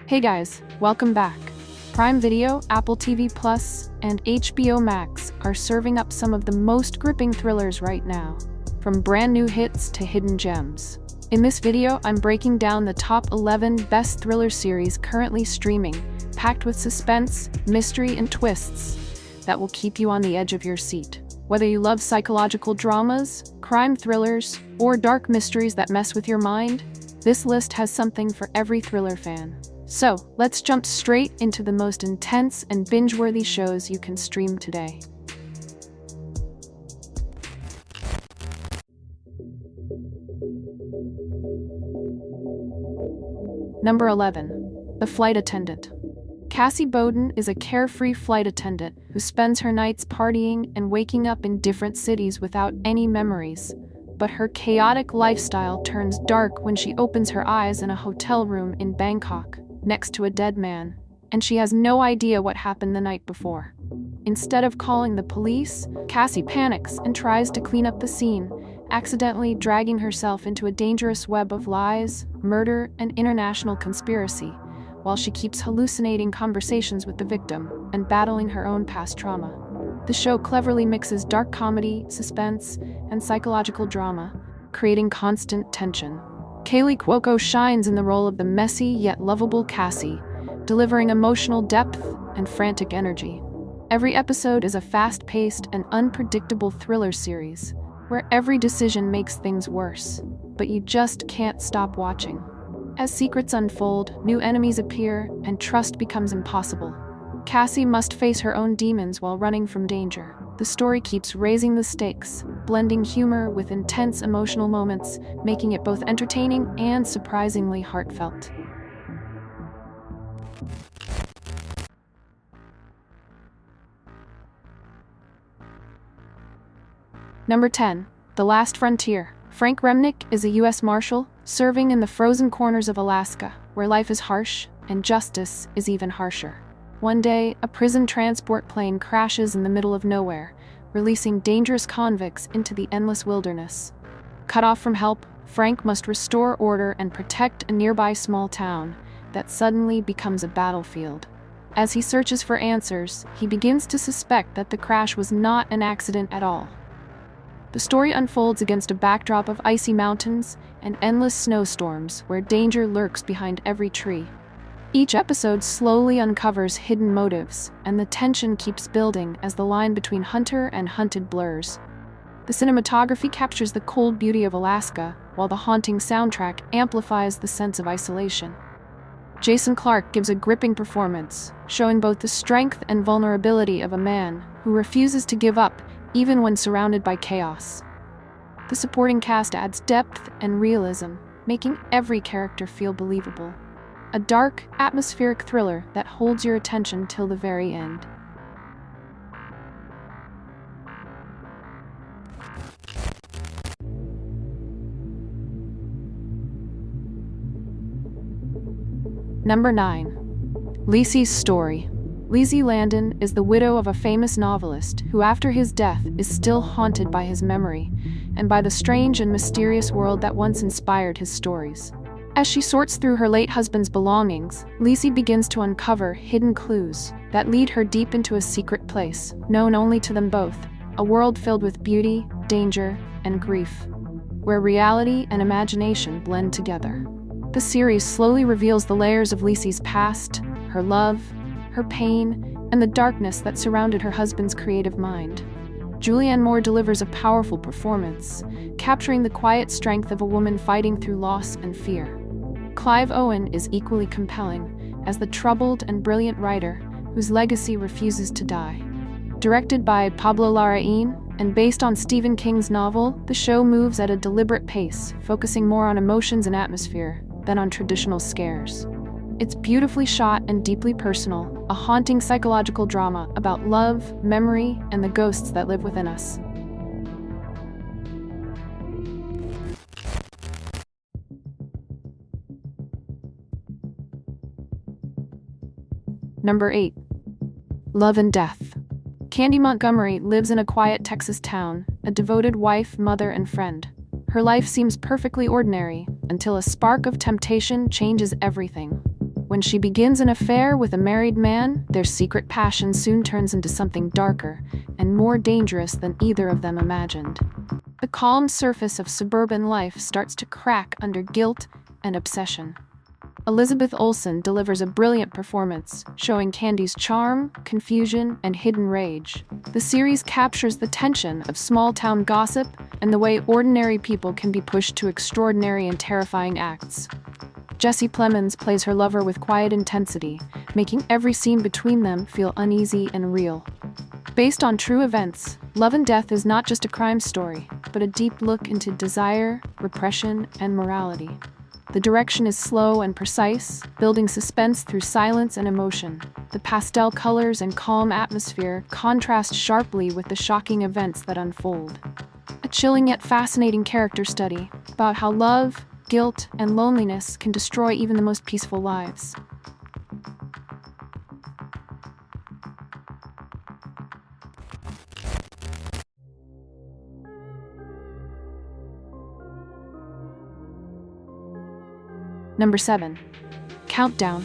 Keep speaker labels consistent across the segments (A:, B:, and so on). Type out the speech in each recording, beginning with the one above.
A: Hey guys, welcome back. Prime Video, Apple TV Plus, and HBO Max are serving up some of the most gripping thrillers right now, from brand new hits to hidden gems. In this video, I'm breaking down the top 11 best thriller series currently streaming, packed with suspense, mystery, and twists that will keep you on the edge of your seat. Whether you love psychological dramas, crime thrillers, or dark mysteries that mess with your mind, this list has something for every thriller fan. So, let's jump straight into the most intense and binge-worthy shows you can stream today. Number 11. The Flight Attendant. Cassie Bowden is a carefree flight attendant who spends her nights partying and waking up in different cities without any memories. But her chaotic lifestyle turns dark when she opens her eyes in a hotel room in Bangkok, next to a dead man, and she has no idea what happened the night before. Instead of calling the police, Cassie panics and tries to clean up the scene, accidentally dragging herself into a dangerous web of lies, murder, and international conspiracy, while she keeps hallucinating conversations with the victim and battling her own past trauma. The show cleverly mixes dark comedy, suspense, and psychological drama, creating constant tension. Kaylee Cuoco shines in the role of the messy yet lovable Cassie, delivering emotional depth and frantic energy. Every episode is a fast-paced and unpredictable thriller series, where every decision makes things worse, but you just can't stop watching. As secrets unfold, new enemies appear, and trust becomes impossible. Cassie must face her own demons while running from danger. The story keeps raising the stakes, blending humor with intense emotional moments, making it both entertaining and surprisingly heartfelt. Number 10. The Last Frontier. Frank Remnick is a U.S. Marshal, serving in the frozen corners of Alaska, where life is harsh and justice is even harsher. One day, a prison transport plane crashes in the middle of nowhere, releasing dangerous convicts into the endless wilderness. Cut off from help, Frank must restore order and protect a nearby small town that suddenly becomes a battlefield. As he searches for answers, he begins to suspect that the crash was not an accident at all. The story unfolds against a backdrop of icy mountains and endless snowstorms where danger lurks behind every tree. Each episode slowly uncovers hidden motives, and the tension keeps building as the line between hunter and hunted blurs. The cinematography captures the cold beauty of Alaska, while the haunting soundtrack amplifies the sense of isolation. Jason Clarke gives a gripping performance, showing both the strength and vulnerability of a man who refuses to give up even when surrounded by chaos. The supporting cast adds depth and realism, making every character feel believable. A dark, atmospheric thriller that holds your attention till the very end. Number 9. Lisey's Story. Lisey Landon is the widow of a famous novelist who, after his death, is still haunted by his memory and by the strange and mysterious world that once inspired his stories. As she sorts through her late husband's belongings, Lisey begins to uncover hidden clues that lead her deep into a secret place, known only to them both, a world filled with beauty, danger, and grief, where reality and imagination blend together. The series slowly reveals the layers of Lisey's past, her love, her pain, and the darkness that surrounded her husband's creative mind. Julianne Moore delivers a powerful performance, capturing the quiet strength of a woman fighting through loss and fear. Clive Owen is equally compelling as the troubled and brilliant writer whose legacy refuses to die. Directed by Pablo Larraín and based on Stephen King's novel, the show moves at a deliberate pace, focusing more on emotions and atmosphere than on traditional scares. It's beautifully shot and deeply personal, a haunting psychological drama about love, memory, and the ghosts that live within us. Number 8. Love and Death. Candy Montgomery lives in a quiet Texas town, a devoted wife, mother, and friend. Her life seems perfectly ordinary until a spark of temptation changes everything. When she begins an affair with a married man, their secret passion soon turns into something darker and more dangerous than either of them imagined. The calm surface of suburban life starts to crack under guilt and obsession. Elizabeth Olsen delivers a brilliant performance, showing Candy's charm, confusion, and hidden rage. The series captures the tension of small-town gossip and the way ordinary people can be pushed to extraordinary and terrifying acts. Jesse Plemons plays her lover with quiet intensity, making every scene between them feel uneasy and real. Based on true events, Love and Death is not just a crime story, but a deep look into desire, repression, and morality. The direction is slow and precise, building suspense through silence and emotion. The pastel colors and calm atmosphere contrast sharply with the shocking events that unfold. A chilling yet fascinating character study about how love, guilt, and loneliness can destroy even the most peaceful lives. Number 7. Countdown.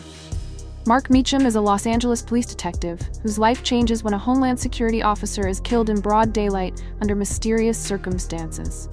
A: Mark Meacham is a Los Angeles police detective whose life changes when a Homeland Security officer is killed in broad daylight under mysterious circumstances.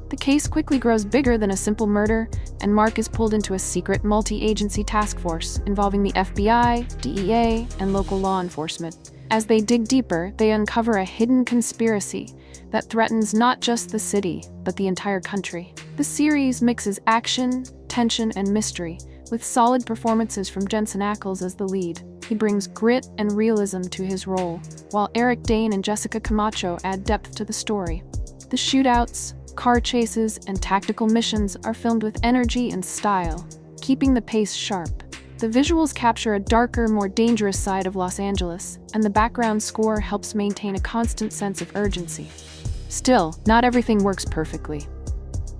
A: The case quickly grows bigger than a simple murder, and Mark is pulled into a secret multi-agency task force involving the FBI, DEA, and local law enforcement. As they dig deeper, they uncover a hidden conspiracy that threatens not just the city, but the entire country. The series mixes action, tension, and mystery, with solid performances from Jensen Ackles as the lead. He brings grit and realism to his role, while Eric Dane and Jessica Camacho add depth to the story. The shootouts, car chases, and tactical missions are filmed with energy and style, keeping the pace sharp. The visuals capture a darker, more dangerous side of Los Angeles, and the background score helps maintain a constant sense of urgency. Still, not everything works perfectly.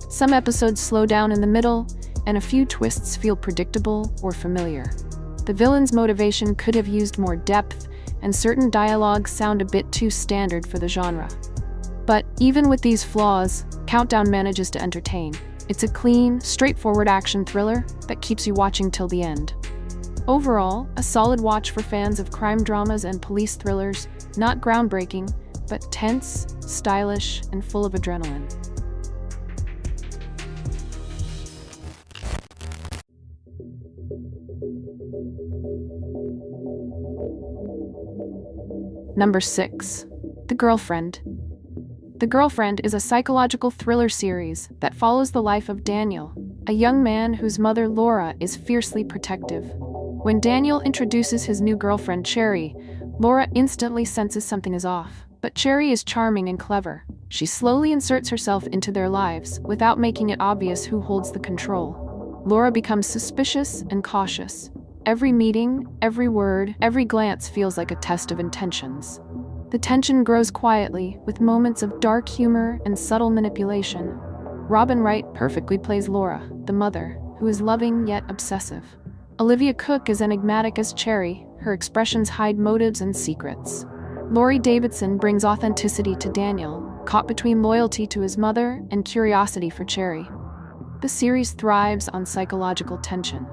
A: Some episodes slow down in the middle, and a few twists feel predictable or familiar. The villain's motivation could have used more depth, and certain dialogues sound a bit too standard for the genre. But even with these flaws, Countdown manages to entertain. It's a clean, straightforward action thriller that keeps you watching till the end. Overall, a solid watch for fans of crime dramas and police thrillers, not groundbreaking, but tense, stylish, and full of adrenaline. Number 6. The Girlfriend. The Girlfriend is a psychological thriller series that follows the life of Daniel, a young man whose mother Laura is fiercely protective. When Daniel introduces his new girlfriend Cherry, Laura instantly senses something is off. But Cherry is charming and clever. She slowly inserts herself into their lives without making it obvious who holds the control. Laura becomes suspicious and cautious. Every meeting, every word, every glance feels like a test of intentions. The tension grows quietly, with moments of dark humor and subtle manipulation. Robin Wright perfectly plays Laura, the mother, who is loving yet obsessive. Olivia Cooke is enigmatic as Cherry, her expressions hide motives and secrets. Laurie Davidson brings authenticity to Daniel, caught between loyalty to his mother and curiosity for Cherry. The series thrives on psychological tension.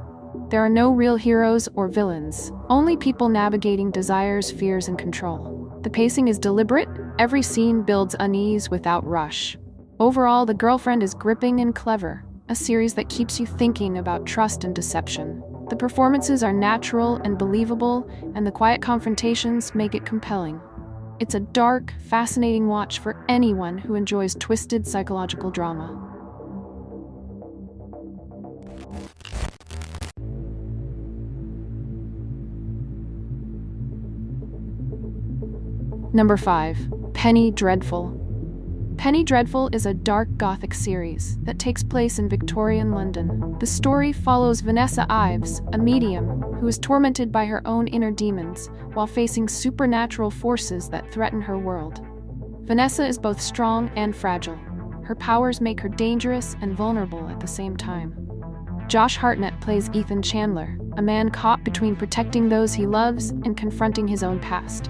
A: There are no real heroes or villains, only people navigating desires, fears, and control. The pacing is deliberate, every scene builds unease without rush. Overall, The Girlfriend is gripping and clever, a series that keeps you thinking about trust and deception. The performances are natural and believable, and the quiet confrontations make it compelling. It's a dark, fascinating watch for anyone who enjoys twisted psychological drama. Number 5. Penny Dreadful. Penny Dreadful is a dark Gothic series that takes place in Victorian London. The story follows Vanessa Ives, a medium who is tormented by her own inner demons while facing supernatural forces that threaten her world. Vanessa is both strong and fragile. Her powers make her dangerous and vulnerable at the same time. Josh Hartnett plays Ethan Chandler, a man caught between protecting those he loves and confronting his own past.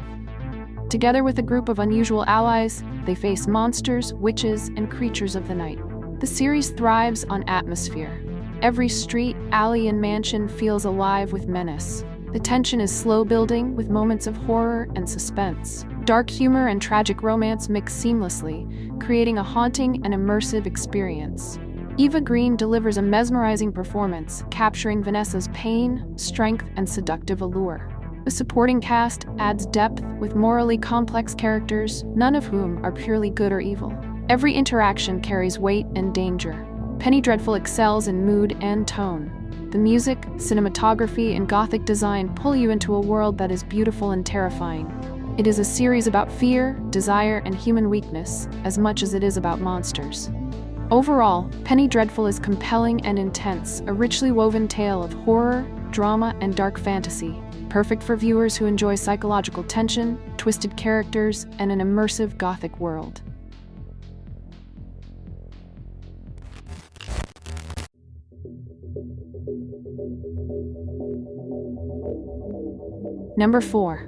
A: Together with a group of unusual allies, they face monsters, witches, and creatures of the night. The series thrives on atmosphere. Every street, alley, and mansion feels alive with menace. The tension is slow building, with moments of horror and suspense. Dark humor and tragic romance mix seamlessly, creating a haunting and immersive experience. Eva Green delivers a mesmerizing performance, capturing Vanessa's pain, strength, and seductive allure. The supporting cast adds depth with morally complex characters, none of whom are purely good or evil. Every interaction carries weight and danger. Penny Dreadful excels in mood and tone. The music, cinematography, and gothic design pull you into a world that is beautiful and terrifying. It is a series about fear, desire, and human weakness, as much as it is about monsters. Overall, Penny Dreadful is compelling and intense, a richly woven tale of horror, drama, and dark fantasy, perfect for viewers who enjoy psychological tension, twisted characters, and an immersive gothic world. Number 4.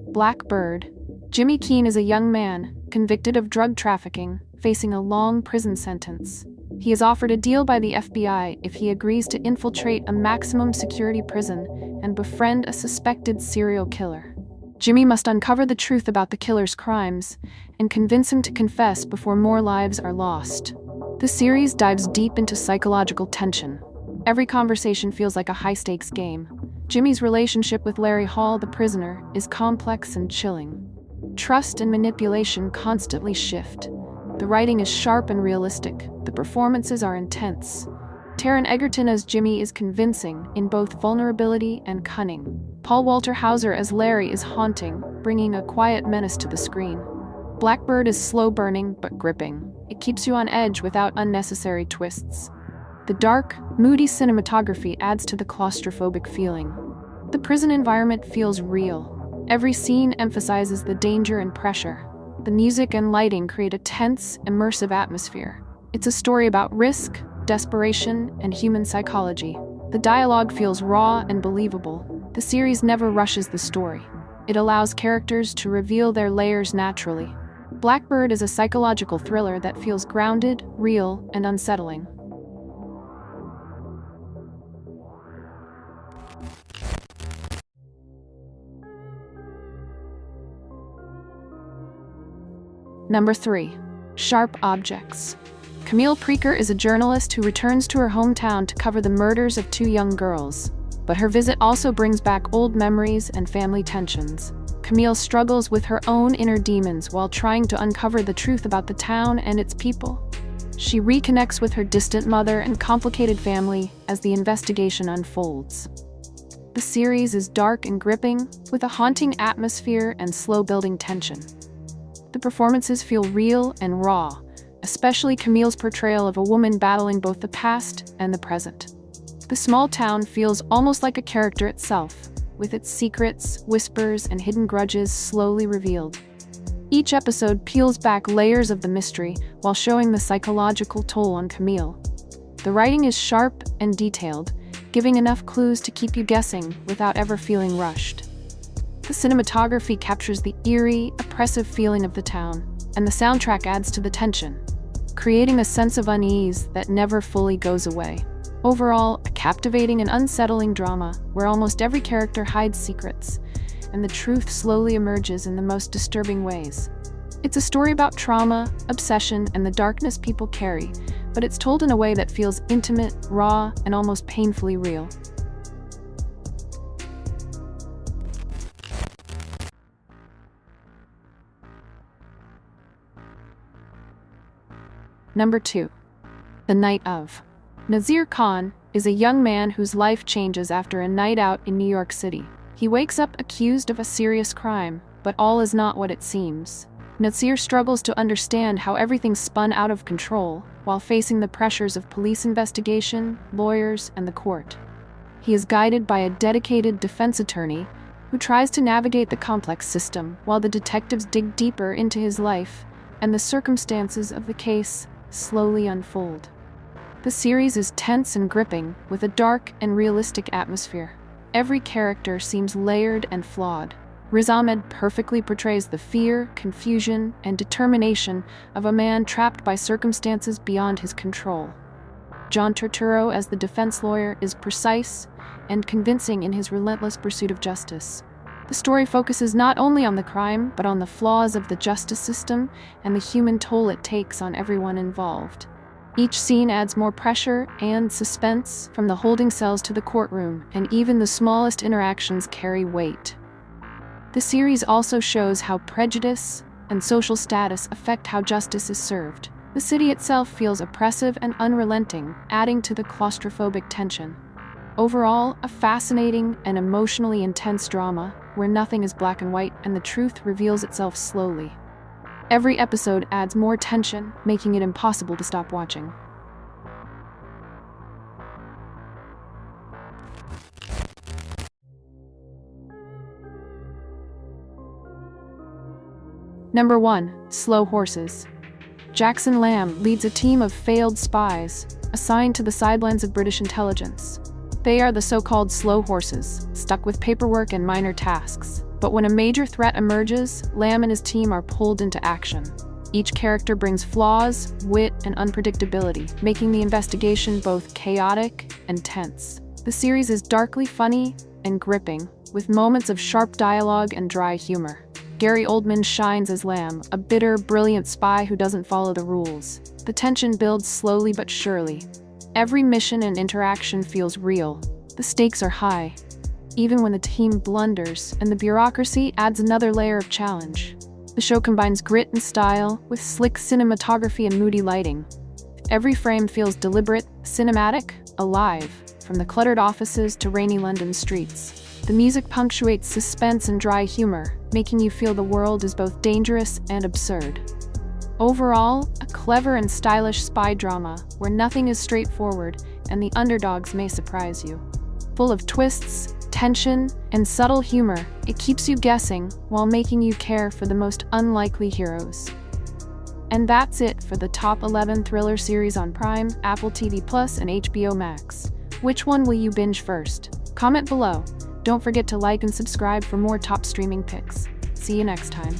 A: Blackbird. Jimmy Keene is a young man, convicted of drug trafficking, facing a long prison sentence. He is offered a deal by the FBI if he agrees to infiltrate a maximum security prison and befriend a suspected serial killer. Jimmy must uncover the truth about the killer's crimes and convince him to confess before more lives are lost. The series dives deep into psychological tension. Every conversation feels like a high-stakes game. Jimmy's relationship with Larry Hall, the prisoner, is complex and chilling. Trust and manipulation constantly shift. The writing is sharp and realistic. The performances are intense. Taron Egerton as Jimmy is convincing in both vulnerability and cunning. Paul Walter Hauser as Larry is haunting, bringing a quiet menace to the screen. Blackbird is slow-burning but gripping. It keeps you on edge without unnecessary twists. The dark, moody cinematography adds to the claustrophobic feeling. The prison environment feels real. Every scene emphasizes the danger and pressure. The music and lighting create a tense, immersive atmosphere. It's a story about risk, desperation, and human psychology. The dialogue feels raw and believable. The series never rushes the story. It allows characters to reveal their layers naturally. Blackbird is a psychological thriller that feels grounded, real, and unsettling. Number 3. Sharp Objects. Camille Preaker is a journalist who returns to her hometown to cover the murders of 2 young girls. But her visit also brings back old memories and family tensions. Camille struggles with her own inner demons while trying to uncover the truth about the town and its people. She reconnects with her distant mother and complicated family as the investigation unfolds. The series is dark and gripping, with a haunting atmosphere and slow-building tension. The performances feel real and raw, especially Camille's portrayal of a woman battling both the past and the present. The small town feels almost like a character itself, with its secrets, whispers, and hidden grudges slowly revealed. Each episode peels back layers of the mystery while showing the psychological toll on Camille. The writing is sharp and detailed, giving enough clues to keep you guessing without ever feeling rushed. The cinematography captures the eerie, oppressive feeling of the town, and the soundtrack adds to the tension, creating a sense of unease that never fully goes away. Overall, a captivating and unsettling drama where almost every character hides secrets, and the truth slowly emerges in the most disturbing ways. It's a story about trauma, obsession, and the darkness people carry, but it's told in a way that feels intimate, raw, and almost painfully real. Number 2. The Night of. Nazir Khan is a young man whose life changes after a night out in New York City. He wakes up accused of a serious crime, but all is not what it seems. Nazir struggles to understand how everything spun out of control while facing the pressures of police investigation, lawyers, and the court. He is guided by a dedicated defense attorney who tries to navigate the complex system while the detectives dig deeper into his life and the circumstances of the case slowly unfold. The series is tense and gripping, with a dark and realistic atmosphere. Every character seems layered and flawed. Riz Ahmed perfectly portrays the fear, confusion, and determination of a man trapped by circumstances beyond his control. John Turturro as the defense lawyer is precise and convincing in his relentless pursuit of justice. The story focuses not only on the crime, but on the flaws of the justice system and the human toll it takes on everyone involved. Each scene adds more pressure and suspense, from the holding cells to the courtroom, and even the smallest interactions carry weight. The series also shows how prejudice and social status affect how justice is served. The city itself feels oppressive and unrelenting, adding to the claustrophobic tension. Overall, a fascinating and emotionally intense drama where nothing is black and white and the truth reveals itself slowly. Every episode adds more tension, making it impossible to stop watching. Number 1. Slow Horses. Jackson Lamb leads a team of failed spies assigned to the sidelines of British intelligence. They are the so-called slow horses, stuck with paperwork and minor tasks. But when a major threat emerges, Lamb and his team are pulled into action. Each character brings flaws, wit, and unpredictability, making the investigation both chaotic and tense. The series is darkly funny and gripping, with moments of sharp dialogue and dry humor. Gary Oldman shines as Lamb, a bitter, brilliant spy who doesn't follow the rules. The tension builds slowly but surely. Every mission and interaction feels real. The stakes are high, even when the team blunders, and the bureaucracy adds another layer of challenge. The show combines grit and style with slick cinematography and moody lighting. Every frame feels deliberate, cinematic, alive, from the cluttered offices to rainy London streets. The music punctuates suspense and dry humor, making you feel the world is both dangerous and absurd. Overall, a clever and stylish spy drama where nothing is straightforward and the underdogs may surprise you. Full of twists, tension, and subtle humor, it keeps you guessing while making you care for the most unlikely heroes. And that's it for the top 11 thriller series on Prime, Apple TV Plus, and HBO Max. Which one will you binge first? Comment below. Don't forget to like and subscribe for more top streaming picks. See you next time.